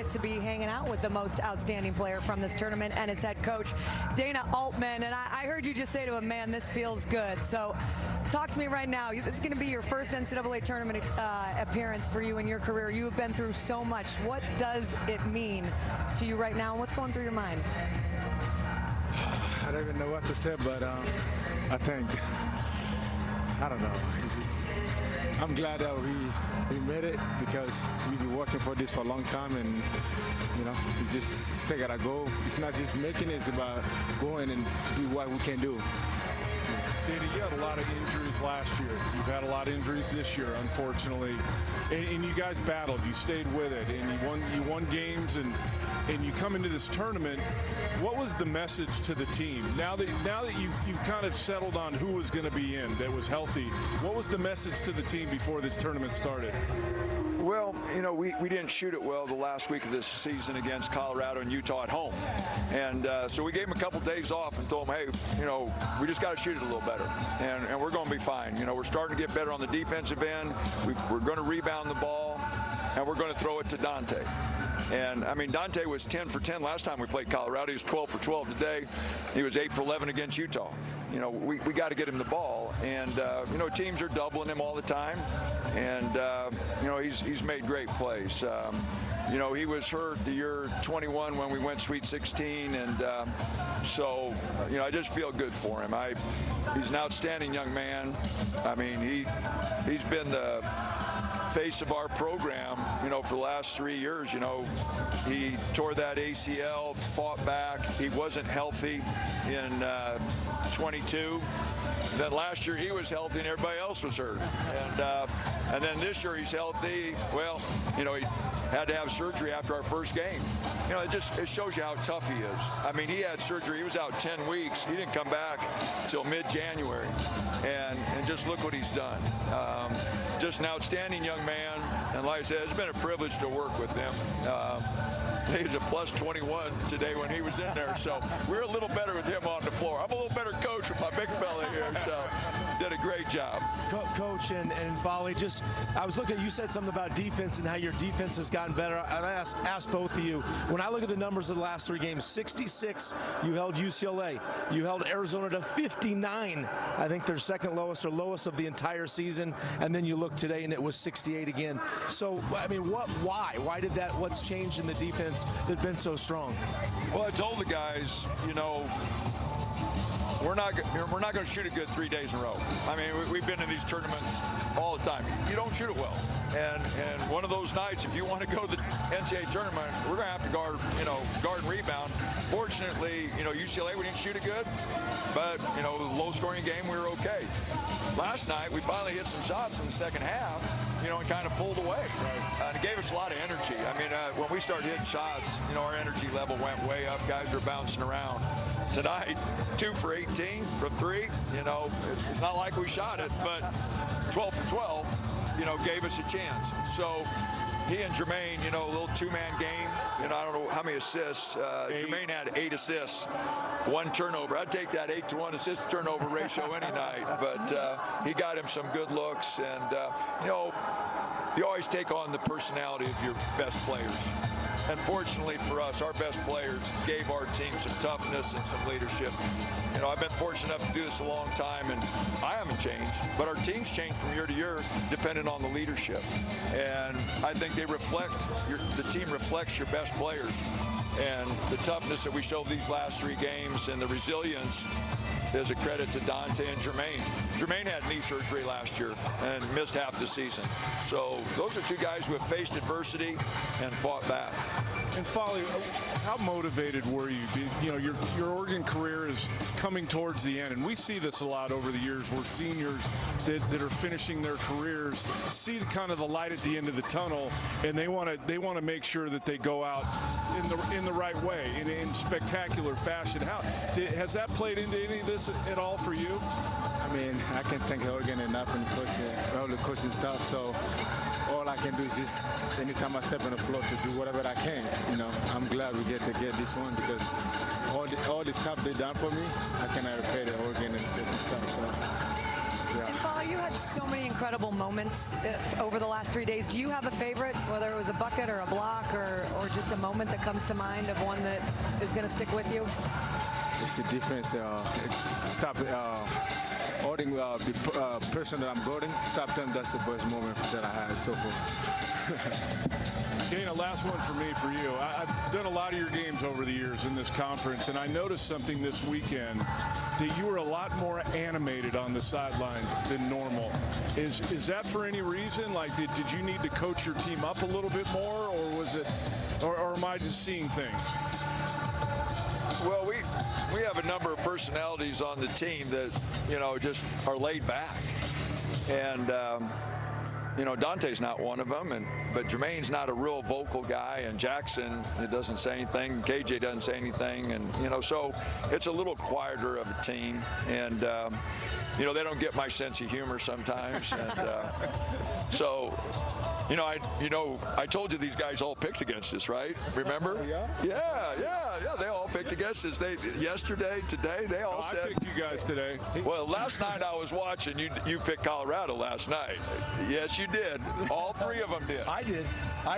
to be hanging out with the most outstanding player from this tournament and his head coach, Dana Altman. And I heard you just say to him, man, this feels good. So talk to me right now. This is going to be your first NCAA tournament appearance for you in your career. You have been through so much. What does it mean to you right now, and what's going through your mind? I don't even know what to say, but I think, I don't know. I'm glad that we made it, because we've been working for this for a long time, and you know, it's just still gotta go. It's not just making it, it's about going and do what we can do. Dana, you had a lot of injuries last year. You've had a lot of injuries this year, unfortunately, and you guys battled. You stayed with it, and you won games, and you come into this tournament. What was the message to the team now that you've kind of settled on who was going to be in, that was healthy? What was the message to the team before this tournament started? Well, you know, we didn't shoot it well the last week of this season against Colorado and Utah at home. And so we gave them a couple days off and told them, hey, you know, we just got to shoot it a little better. And we're going to be fine. You know, we're starting to get better on the defensive end. We're going to rebound the ball, and we're going to throw it to Dante. And, I mean, Dante was 10 for 10 last time we played Colorado. He was 12 for 12 today. He was 8 for 11 against Utah. You know, we got to get him the ball. And, you know, teams are doubling him all the time. And, you know, he's made great plays. You know, he was hurt the year 21 when we went Sweet 16. And so, you know, I just feel good for him. He's an outstanding young man. I mean, he's been the face of our program, you know, for the last 3 years. You know, he tore that ACL, fought back. He wasn't healthy in 22. Then last year he was healthy and everybody else was hurt. And then this year he's healthy. Well, you know, he had to have surgery after our first game. You know, it shows you how tough he is. I mean, he had surgery. He was out 10 weeks. He didn't come back until mid-January. And just look what he's done. Just an outstanding young man. And like I said, it's been a privilege to work with him. He was a plus 21 today when he was in there. So we're a little better with him on the floor. I'm a little better coach with my big fella here. So did a great job. Coach and Volley, just, I was looking, you said something about defense and how your defense has gotten better. And I asked both of you, when I look at the numbers of the last 3 games, 66, you held UCLA. You held Arizona to 59. I think their second lowest or lowest of the entire season. And then you look today and it was 68 again. So, I mean, why? Why did that, what's changed in the defense that's been so strong? Well, I told the guys, you know, we're not going to shoot it good 3 days in a row. I mean, we've been in these tournaments all the time. You don't shoot it well. And one of those nights, if you want to go to the NCAA tournament, we're going to have to guard and rebound. Fortunately, you know, UCLA, we didn't shoot it good, but, you know, low-scoring game, we were okay. Last night, we finally hit some shots in the second half, you know, and kind of pulled away. And it gave us a lot of energy. I mean, when we started hitting shots, you know, our energy level went way up. Guys were bouncing around. Tonight, 2 for 18 from 3. You know, it's not like we shot it, but 12 for 12, you know, gave us a chance. So he and Jermaine, you know, a little 2-man game. You know, I don't know how many assists. Jermaine had 8 assists, 1 turnover. I'd take that 8-to-1 assist-turnover ratio any night. But he got him some good looks. And, you know, you always take on the personality of your best players. And fortunately for us, our best players gave our team some toughness and some leadership. You know, I've been fortunate enough to do this a long time, and I haven't changed. But our teams change from year to year, depending on the leadership. And I think they reflect, the team reflects your best players. And the toughness that we showed these last 3 games and the resilience is a credit to Dante and Jermaine. Jermaine had knee surgery last year and missed half the season. So those are 2 guys who have faced adversity and fought back. And Folly, how motivated were you? You know, your Oregon career is coming towards the end, and we see this a lot over the years where seniors that are finishing their careers see kind of the light at the end of the tunnel, and they want to make sure that they go out in the right way, in spectacular fashion. Has that played into any of this at all for you? I mean, I can't thank Oregon enough and all the coaching stuff. So all I can do is just anytime I step on the floor to do whatever I can. You know, I'm glad we get this one, because all the stuff they done for me, I cannot repay the Oregon and stuff. So Yeah. And Paul, you had so many incredible moments over the last 3 days. Do you have a favorite, whether it was a bucket or a block or just a moment that comes to mind of one that is going to stick with you? It's the defense. Stop holding the person that I'm guarding. Stop them. That's the best moment that I had so far. Dana, last one for me for you. I've done a lot of your games over the years in this conference, and I noticed something this weekend, that you were a lot more animated on the sidelines than normal. Is that for any reason? Like, did you need to coach your team up a little bit more, or was it, or am I just seeing things? Well, we have a number of personalities on the team that, you know, just are laid back. And, you know, Dante's not one of them, but Jermaine's not a real vocal guy, and Jackson, it doesn't say anything, KJ doesn't say anything, and, you know, so it's a little quieter of a team, and, you know, they don't get my sense of humor sometimes, and so, you know, I told you these guys all picked against us, right? Remember? Yeah. They all picked against us. Yesterday, today, they all said. I picked you guys today. Well, last night I was watching. You picked Colorado last night. Yes, you did. All three of them did. I did.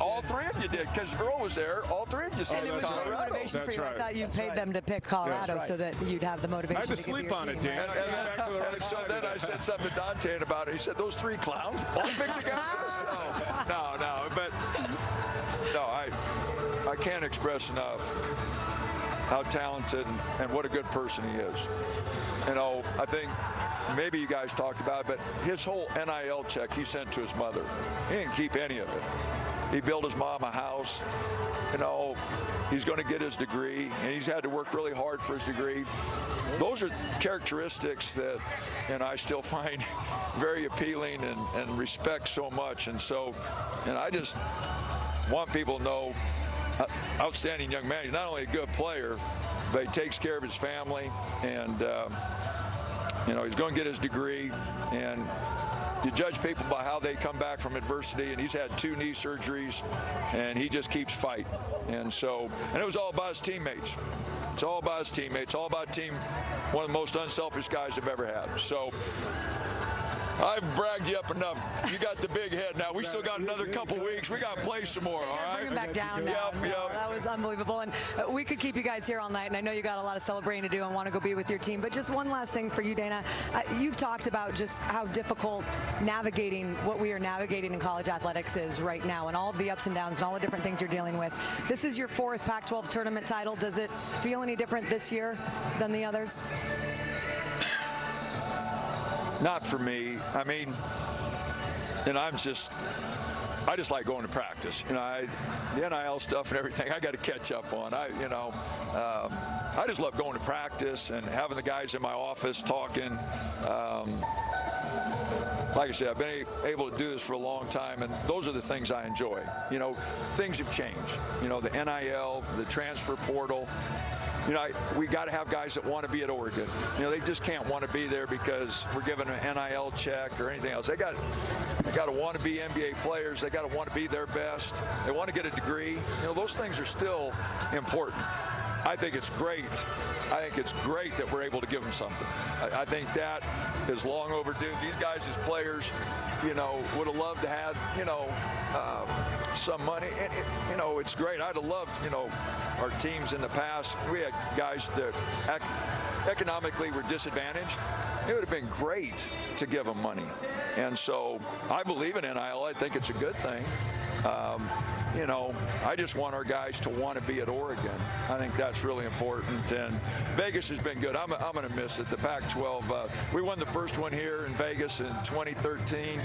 All three of you did, because Earl was there. All three of you said And it was great Colorado. motivation for you. Right. I thought you That's paid right. them to pick Colorado Right. so that you'd have the motivation I had to give sleep your on team, it, Dan. right? I got back to the right And so side then of it. I said something to Dante about it. He said, those three clowns all picked against us? No, but no, I can't express enough how talented and what a good person he is. You know, I think maybe you guys talked about it, but his whole NIL check he sent to his mother. He didn't keep any of it. He built his mom a house. You know, he's going to get his degree, and he's had to work really hard for his degree. Those are characteristics that, you know, I still find very appealing and respect so much. And so, and I just want people to know, outstanding young man. He's not only a good player, but he takes care of his family, and you know, he's going to get his degree. And you judge people by how they come back from adversity, and he's had 2 knee surgeries, and he just keeps fighting. And so, and it was all about his teammates. It's all about his teammates, all about team, one of the most unselfish guys I've ever had. So I've bragged you up enough. You got the big head now. We still got another couple weeks. We got to play some more, all right? Bring him back down now. Yep. No, that was unbelievable. And we could keep you guys here all night, and I know you got a lot of celebrating to do and want to go be with your team. But just one last thing for you, Dana. You've talked about just how difficult navigating what we are navigating in college athletics is right now, and all of the ups and downs and all the different things you're dealing with. This is your 4th Pac-12 tournament title. Does it feel any different this year than the others? Not for me. I mean, and I just like going to practice. You know, the NIL stuff and everything, I got to catch up on. I just love going to practice and having the guys in my office talking. Like I said, I've been able to do this for a long time, and those are the things I enjoy. You know, things have changed. You know, the NIL, the transfer portal. You know, we got to have guys that want to be at Oregon. You know, they just can't want to be there because we're giving an NIL check or anything else. They got to want to be NBA players. They got to want to be their best. They want to get a degree. You know, those things are still important. I think it's great. I think it's great that we're able to give them something. I think that is long overdue. These guys as players, you know, would have loved to have, you know, some money. And, you know, it's great. I'd have loved, you know, our teams in the past. We had guys that economically were disadvantaged. It would have been great to give them money. And so I believe in NIL. I think it's a good thing. You know, I just want our guys to want to be at Oregon. I think that's really important. And Vegas has been good. I'm going to miss it. The Pac-12, we won the first one here in Vegas in 2013,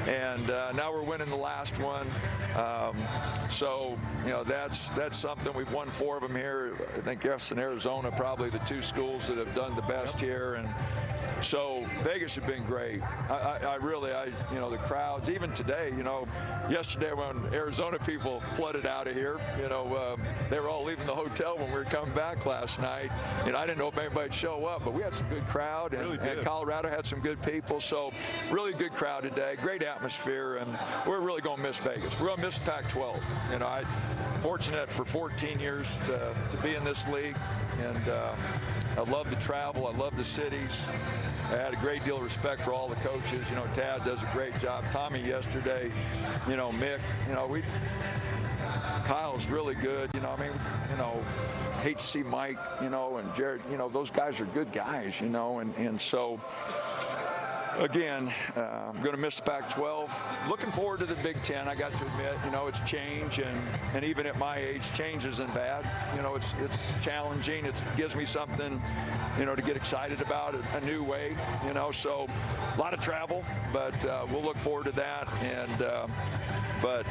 and now we're winning the last one. So, you know, that's something. We've won 4 of them here. I think us and Arizona, probably the 2 schools that have done the best here. And so Vegas has been great. I really, you know, the crowds, even today, you know, yesterday when Arizona people flooded out of here, you know, they were all leaving the hotel when we were coming back last night. You know, I didn't know if anybody'd show up, but we had some good crowd, and Colorado had some good people. So really good crowd today, great atmosphere, and we're really going to miss Vegas. We're going to miss Pac-12. You know, fortunate for 14 years to be in this league, and I love the travel. I love the cities. I had a great deal of respect for all the coaches. You know, Tad does a great job. Tommy yesterday, you know, Mick, you know, Kyle's really good. You know, I mean, you know, hate to see Mike, you know, and Jared, you know, those guys are good guys, you know, and so, again, I'm going to miss the Pac-12. Looking forward to the Big Ten. I got to admit, you know, it's change, and even at my age, change isn't bad. You know, it's challenging. It gives me something, you know, to get excited about, a new way, you know. So a lot of travel, but we'll look forward to that. And but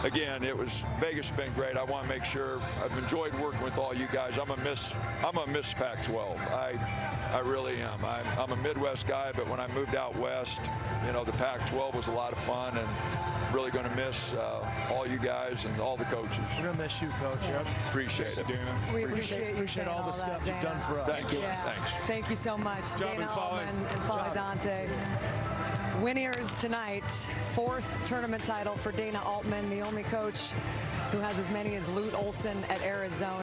again, Vegas has been great. I want to make sure I've enjoyed working with all you guys. I'm gonna miss Pac-12. I really am. I'm a Midwest guy, but when I moved out west, you know, the Pac-12 was a lot of fun, and really going to miss all you guys and all the coaches. We're going to miss you, Coach. Yeah. Appreciate it. Dana. We appreciate all the stuff you've done for us. Thank you. Yeah. Thanks. Thank you so much, Job Dana and Folly. Altman and Folly Dante. Winners tonight, 4th tournament title for Dana Altman, the only coach who has as many as Lute Olson at Arizona.